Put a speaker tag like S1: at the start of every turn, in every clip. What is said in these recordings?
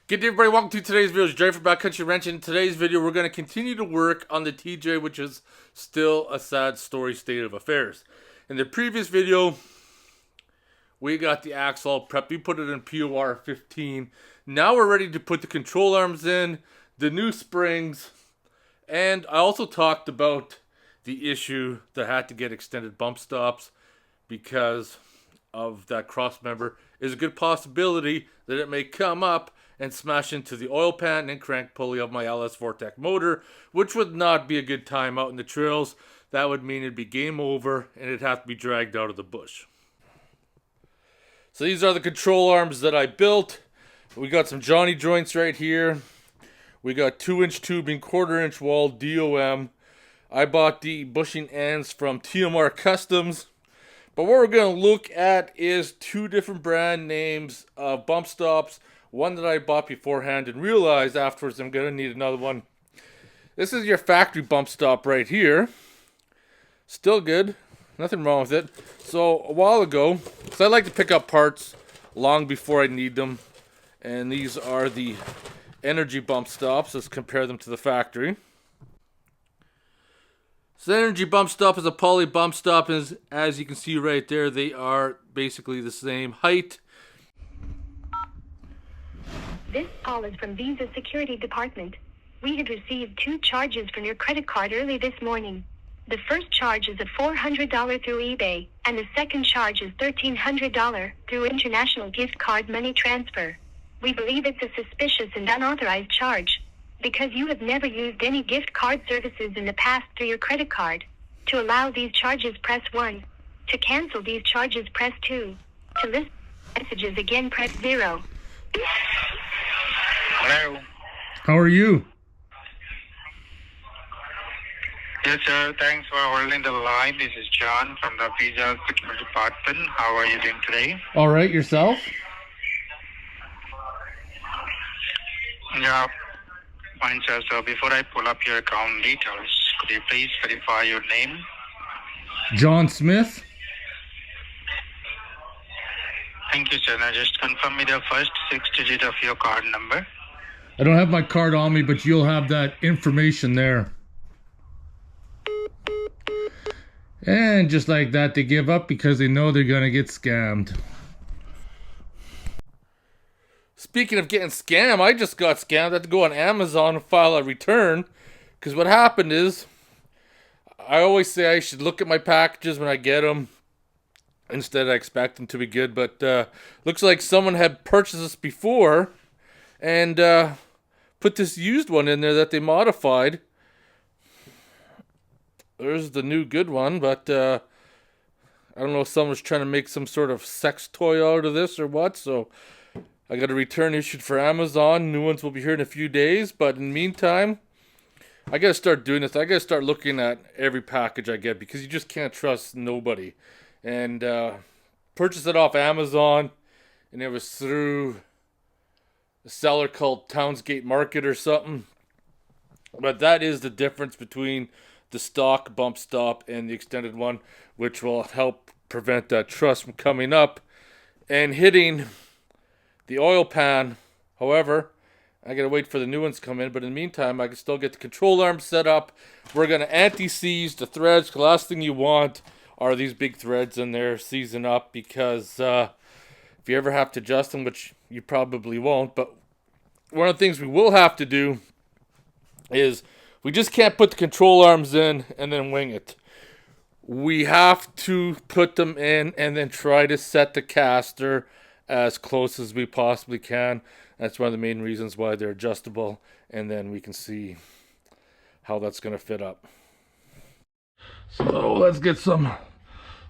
S1: Good day, everybody. Welcome to today's video. It's Jerry from BackCountry Ranch. In today's video, we're going to continue to work on the TJ, which is still a sad story state of affairs. In the previous video, we got the axle prepped. We put it in POR 15. Now we're ready to put the control arms in, the new springs, and I also talked about the issue that had to get extended bump stops because of that cross member. Is a good possibility that it may come up and smash into the oil pan and crank pulley of my LS Vortec motor, which would not be a good time out in the trails. That would mean it'd be game over and it'd have to be dragged out of the bush. So these are the control arms that I built. We got some Johnny joints right here. We got 2-inch tubing, 1/4-inch wall, DOM. I bought the bushing ends from TMR Customs. But what we're going to look at is two different brand names of bump stops. One that I bought beforehand and realized afterwards I'm going to need another one. This is your factory bump stop right here. Still good. Nothing wrong with it. So a while ago, because I like to pick up parts long before I need them. And these are the energy bump stops. Let's compare them to the factory. So the energy bump stop is a poly bump stop. As you can see right there, they are basically the same height.
S2: This call is from Visa Security Department. We had received 2 charges from your credit card early this morning. The first charge is a $400 through eBay, and the second charge is $1,300 through international gift card money transfer. We believe it's a suspicious and unauthorized charge. Because you have never used any gift card services in the past through your credit card. To allow these charges, press 1. To cancel these charges, press 2. To list messages again, press 0.
S3: Hello.
S1: How are you?
S3: Yes, sir. Thanks for holding the line. This is John from the Visa Security Department. How are you doing today?
S1: All right, yourself?
S3: Yeah, fine, sir. So before I pull up your account details, could you please verify your name?
S1: John Smith.
S3: Thank you, sir. Now just confirm me the first 6 digits of your card number.
S1: I don't have my card on me, but you'll have that information there. And just like that, they give up because they know they're going to get scammed. Speaking of getting scammed, I just got scammed. I had to go on Amazon and file a return. Because what happened is, I always say I should look at my packages when I get them. Instead, I expect them to be good. But looks like someone had purchased this before and put this used one in there that they modified. There's the new good one, but I don't know if someone's trying to make some sort of sex toy out of this or what. So I got a return issued for Amazon. New ones will be here in a few days. But in the meantime, I got to start doing this. I got to start looking at every package I get because you just can't trust nobody. And purchased it off Amazon, and it was through a seller called Townsgate Market or something. But that is the difference between the stock bump stop and the extended one, which will help prevent that truss from coming up and hitting the oil pan. However, I gotta wait for the new ones to come in, but in the meantime, I can still get the control arm set up. We're gonna anti-seize the threads. The last thing you want are these big threads in there seizing up, because if you ever have to adjust them, which you probably won't, but one of the things we will have to do is we just can't put the control arms in and then wing it. We have to put them in and then try to set the caster as close as we possibly can. That's one of the main reasons why they're adjustable, and then we can see how that's going to fit up. So let's get some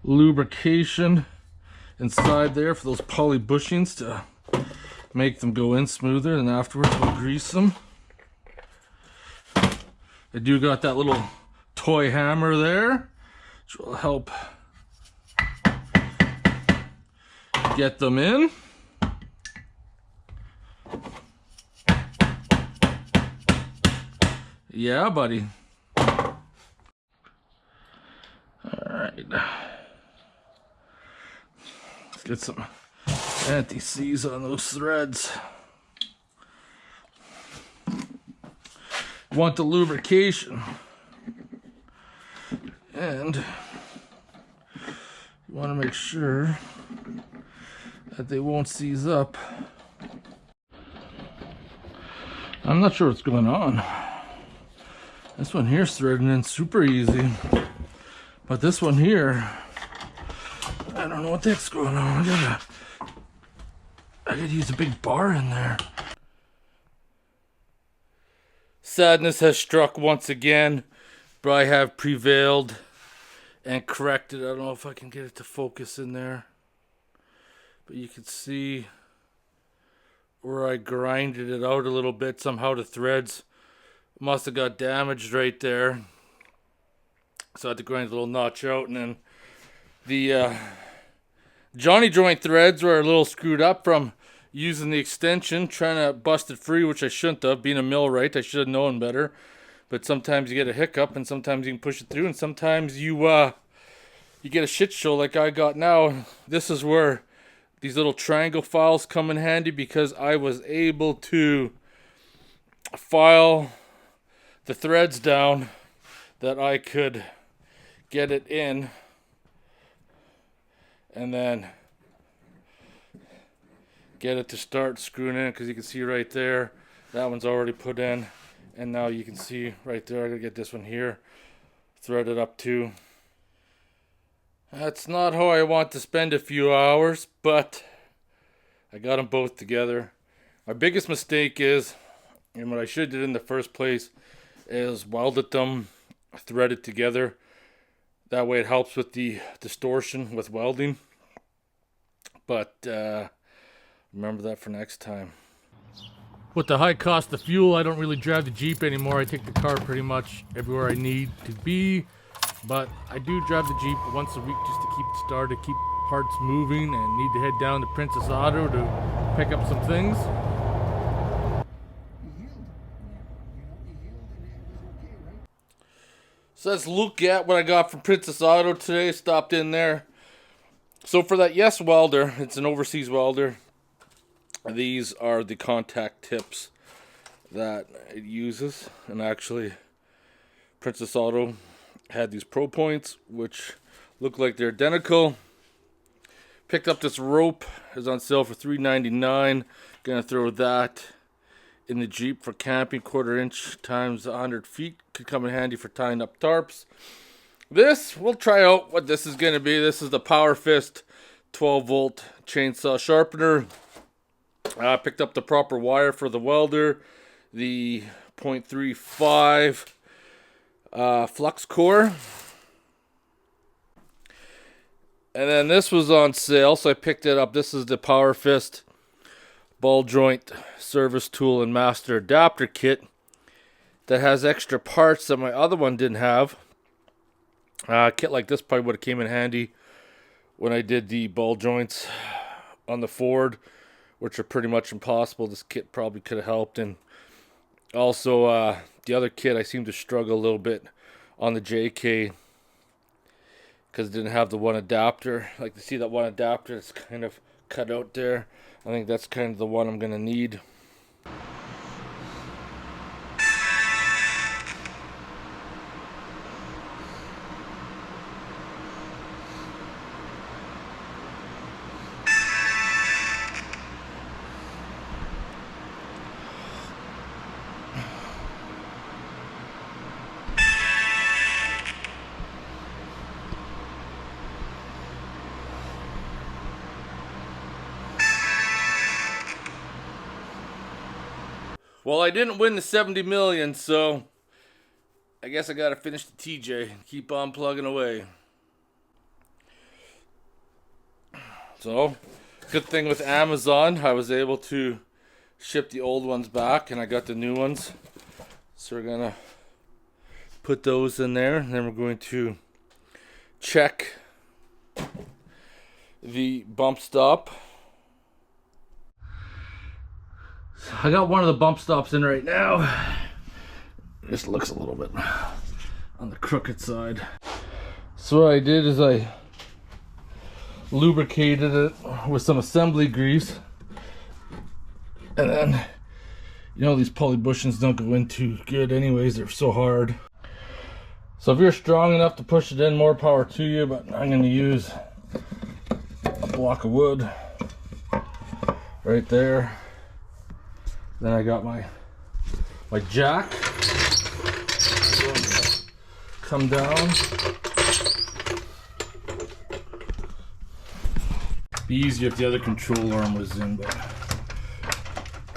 S1: lubrication inside there for those poly bushings to make them go in smoother, and afterwards we'll grease them. I do got that little toy hammer there, which will help get them in. Yeah, buddy. Alright. Let's get some anti-seize on those threads. want the lubrication, and you want to make sure that they won't seize up. I'm not sure what's going on. This one here's threading in super easy, but this one here, I don't know what the heck's going on. I gotta use a big bar in there. Sadness has struck once again, but I have prevailed and corrected. I don't know if I can get it to focus in there, but you can see where I grinded it out a little bit. Somehow the threads must have got damaged right there, so I had to grind a little notch out, and then the Johnny joint threads were a little screwed up from using the extension, trying to bust it free, which I shouldn't have. Being a millwright, I should have known better. But sometimes you get a hiccup, and sometimes you can push it through, and sometimes you get a shit show like I got now. This is where these little triangle files come in handy, because I was able to file the threads down that I could get it in, and then get it to start screwing in, because you can see right there that one's already put in, and now you can see right there I gotta get this one here threaded up too. That's not how I want to spend a few hours, but I got them both together. My biggest mistake is, and what I should have did in the first place, is welded them, threaded together. That way it helps with the distortion with welding. But remember that for next time. With the high cost of fuel, I don't really drive the Jeep anymore. I take the car pretty much everywhere I need to be. But I do drive the Jeep once a week just to keep it started, keep parts moving, and need to head down to Princess Auto to pick up some things. So let's look at what I got from Princess Auto today. Stopped in there. So for that Yes welder, it's an overseas welder. These are the contact tips that it uses. And actually, Princess Auto had these Pro Points, which look like they're identical. Picked up this rope. It's on sale for $3.99. Gonna throw that in the Jeep for camping. 1/4 inch times 100 feet. Could come in handy for tying up tarps. This, we'll try out what this is going to be. This is the Power Fist 12 volt chainsaw sharpener. I picked up the proper wire for the welder. The 0.35 flux core. And then this was on sale, so I picked it up. This is the Power Fist ball joint service tool and master adapter kit that has extra parts that my other one didn't have. A kit like this probably would have came in handy when I did the ball joints on the Ford, which are pretty much impossible. This kit probably could have helped. And also the other kit, I seem to struggle a little bit on the JK because it didn't have the one adapter. Like to see that one adapter, it's kind of cut out there. I think that's kind of the one I'm going to need. Well, I didn't win the 70 million, so I guess I gotta finish the TJ. Keep on plugging away. So, good thing with Amazon, I was able to ship the old ones back, and I got the new ones. So we're gonna put those in there, and then we're going to check the bump stop. I got one of the bump stops in right now. Just looks a little bit on the crooked side. So what I did is I lubricated it with some assembly grease, and then You know, these poly bushings don't go in too good anyways, they're so hard. So if you're strong enough to push it in, more power to you, but I'm going to use a block of wood right there. Then I got my jack. Come down. Be easier if the other control arm was in, but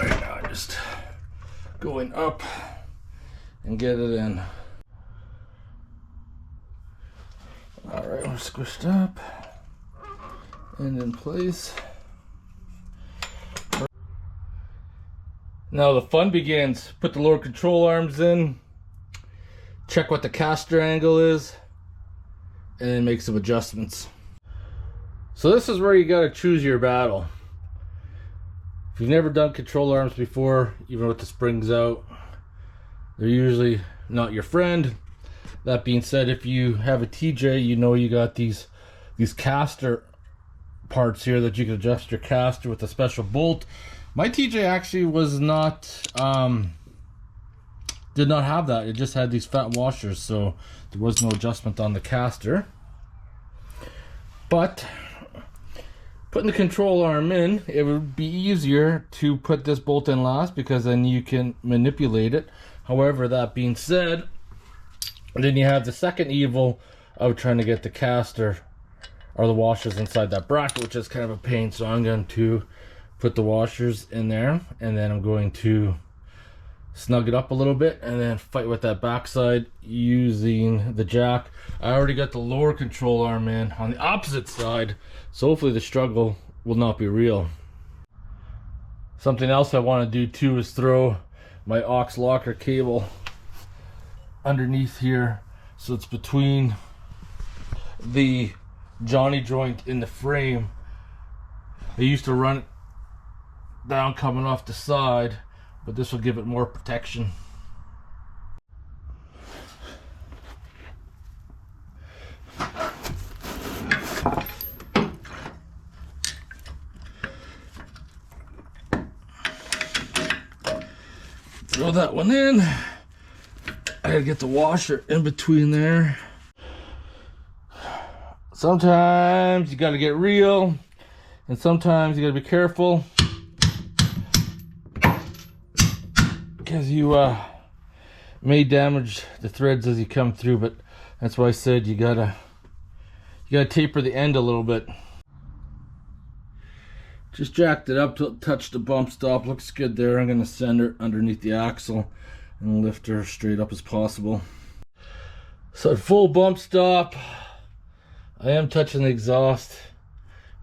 S1: right now I'm just going up and get it in. Alright, we're squished up and in place. Now the fun begins. Put the lower control arms in, check what the caster angle is, and then make some adjustments. So this is where you gotta choose your battle. If you've never done control arms before, even with the springs out, they're usually not your friend. That being said, if you have a TJ, you know you got these caster parts here that you can adjust your caster with a special bolt. My TJ actually was not, did not have that. It just had these fat washers, so there was no adjustment on the caster. But putting the control arm in, it would be easier to put this bolt in last because then you can manipulate it. However, that being said, then you have the second evil of trying to get the caster or the washers inside that bracket, which is kind of a pain. So I'm going to put the washers in there, and then I'm going to snug it up a little bit and then fight with that backside using the jack. I already got the lower control arm in on the opposite side, so hopefully the struggle will not be real. Something else I want to do too is throw my aux locker cable underneath here, so it's between the Johnny joint in the frame. I used to run it down coming off the side, but this will give it more protection. Throw that one in. I gotta get the washer in between there. Sometimes you gotta get real, and sometimes you gotta be careful, because you may damage the threads as you come through. But that's why I said you gotta taper the end a little bit. Just jacked it up till it touched the bump stop. Looks good there. I'm gonna send her underneath the axle and lift her straight up as possible. So at full bump stop, I am touching the exhaust.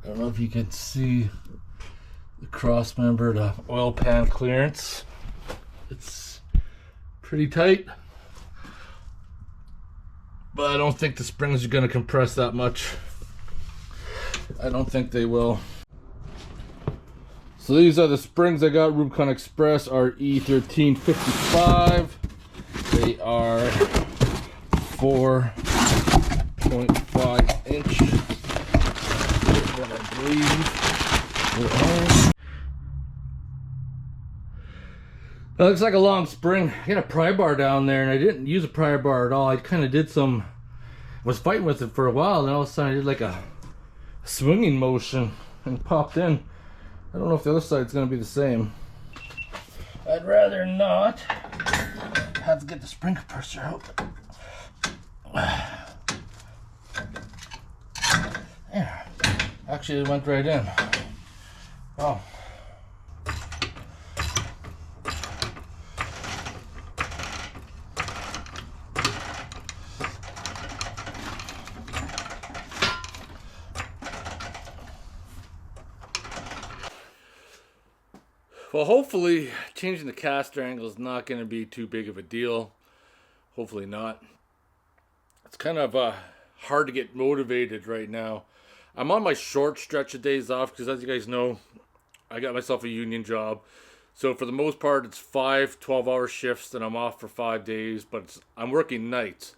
S1: I don't know if you can see the cross member, the oil pan clearance. It's pretty tight, but I don't think the springs are going to compress that much. I don't think they will. So these are the springs I got, Rubicon Express RE1355. They are 4.5 inch. What I believe they are. That looks like a long spring. I got a pry bar down there, and I didn't use a pry bar at all. I kind of was fighting with it for a while, and all of a sudden I did like a swinging motion and popped in. I don't know if the other side's going to be the same. I'd rather not. Have to get the spring compressor out. There. Actually, it went right in. Oh. Well, hopefully changing the caster angle is not going to be too big of a deal. Hopefully not. It's kind of hard to get motivated right now. I'm on my short stretch of days off because, as you guys know, I got myself a union job. So for the most part, it's 5 12-hour shifts and I'm off for 5 days, but I'm working nights.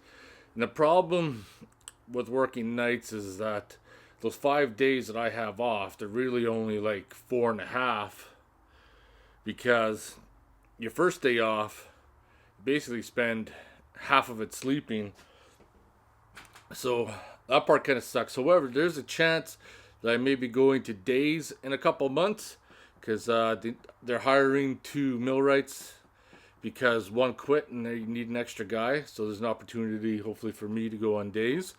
S1: And the problem with working nights is that those 5 days that I have off, they're really only like 4.5, because your first day off, basically spend half of it sleeping. So that part kind of sucks. However, there's a chance that I may be going to days in a couple months, because they're hiring 2 millwrights because one quit and they need an extra guy. So there's an opportunity, hopefully, for me to go on days,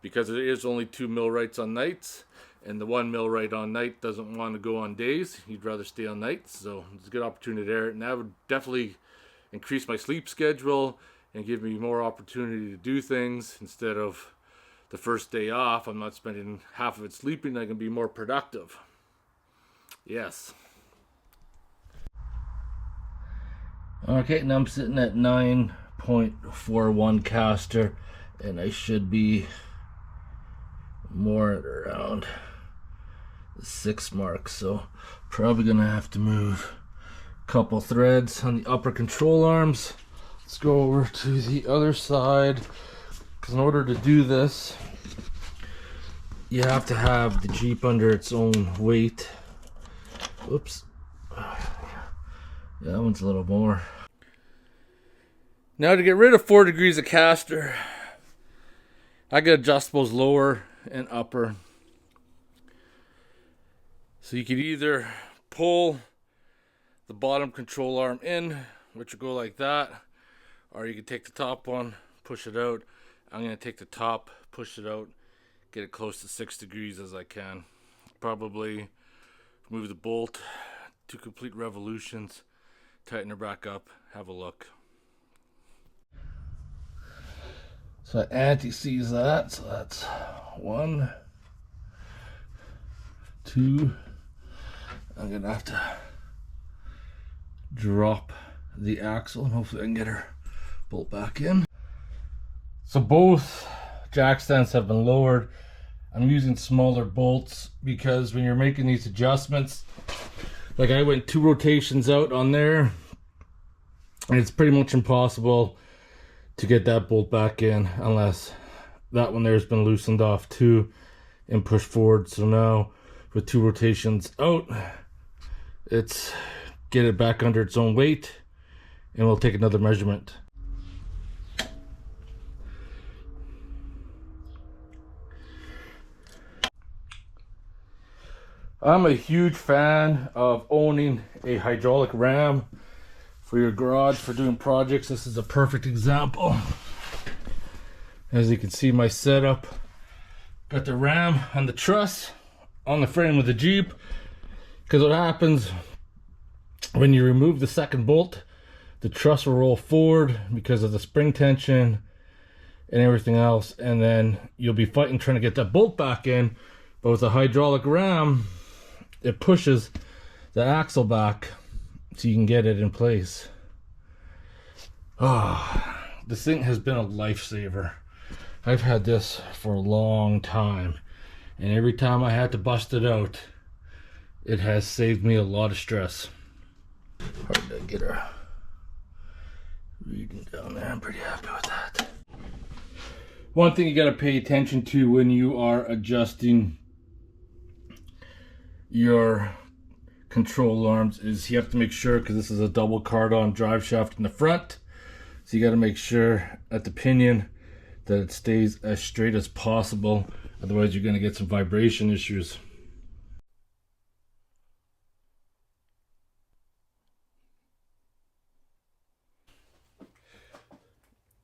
S1: because there is only 2 millwrights on nights, and the one millwright on night doesn't want to go on days. He'd rather stay on nights. So there's a good opportunity there, and that would definitely increase my sleep schedule and give me more opportunity to do things. Instead of the first day off, I'm not spending half of it sleeping. I can be more productive. Yes. Okay, now I'm sitting at 9.41 caster, and I should be more at around the 6 mark. So probably gonna have to move a couple threads on the upper control arms. Let's go over to the other side, because in order to do this, you have to have the Jeep under its own weight. Oops. Yeah, that one's a little more. Now to get rid of 4 degrees of caster, I got adjustables lower and upper. So you could either pull the bottom control arm in, which will go like that, or you can take the top one, push it out. I'm going to take the top, push it out, get it close to 6 degrees as I can. Probably move the bolt 2 complete revolutions, tighten her back up, have a look. So Auntie sees that, so that's 1, 2. I'm gonna have to drop the axle and hopefully I can get her bolt back in. So both jack stands have been lowered. I'm using smaller bolts because when you're making these adjustments, like I went 2 rotations out on there, and it's pretty much impossible to get that bolt back in unless that one there has been loosened off too and pushed forward. So now with 2 rotations out, it's get it back under its own weight, and we'll take another measurement. I'm a huge fan of owning a hydraulic ram for your garage for doing projects. This is a perfect example. As you can see, my setup, got the ram on the truss on the frame of the Jeep, because what happens when you remove the second bolt, the truss will roll forward because of the spring tension and everything else, and then you'll be fighting trying to get that bolt back in. But with a hydraulic ram, it pushes the axle back so you can get it in place. Oh, this thing has been a lifesaver. I've had this for a long time, and every time I had to bust it out, it has saved me a lot of stress. Hard to get her reading down there. I'm pretty happy with that. One thing you got to pay attention to when you are adjusting your control arms is you have to make sure, because this is a double card-on drive shaft in the front, so you got to make sure at the pinion that it stays as straight as possible, otherwise you're going to get some vibration issues.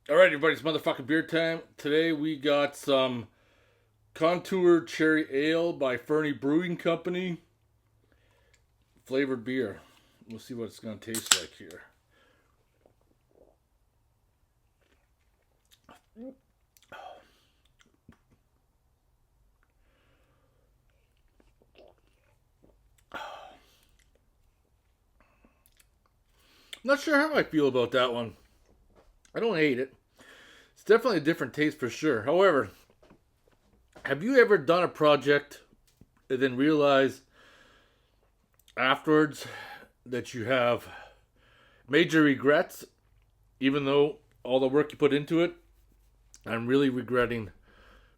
S1: Alright everybody, it's motherfucking beer time. Today we got some Contour Cherry Ale by Fernie Brewing Company. Flavored beer. We'll see what it's going to taste like here. Not sure how I feel about that one. I don't hate it. It's definitely a different taste for sure. However, have you ever done a project and then realize afterwards that you have major regrets, even though all the work you put into it? I'm really regretting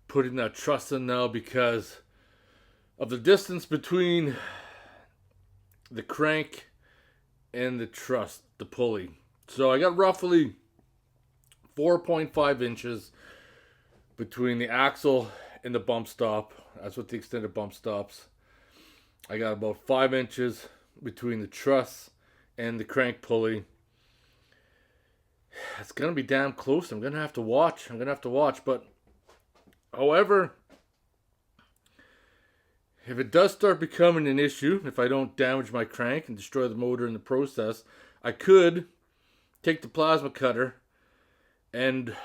S1: putting that truss in now because of the distance between the crank and the truss. the pulley. So I got roughly 4.5 inches between the axle and the bump stop. That's what the extended bump stops. I got about 5 inches between the truss and the crank pulley. It's going to be damn close. I'm going to have to watch. But, however, if it does start becoming an issue, if I don't damage my crank and destroy the motor in the process, I could take the plasma cutter and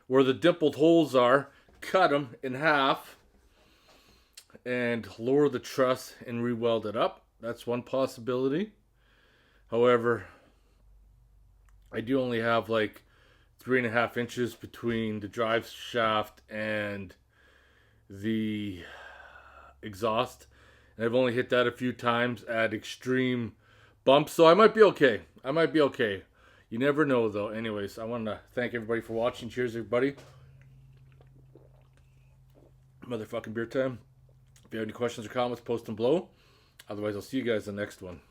S1: where the dimpled holes are, cut them in half and lower the truss and re-weld it up. That's one possibility. However, I do only have like 3.5 inches between the drive shaft and the exhaust, and I've only hit that a few times at extreme bumps, so I might be okay. You never know, though. Anyways, I want to thank everybody for watching. Cheers, everybody. Motherfucking beer time. If you have any questions or comments, post them below. Otherwise, I'll see you guys in the next one.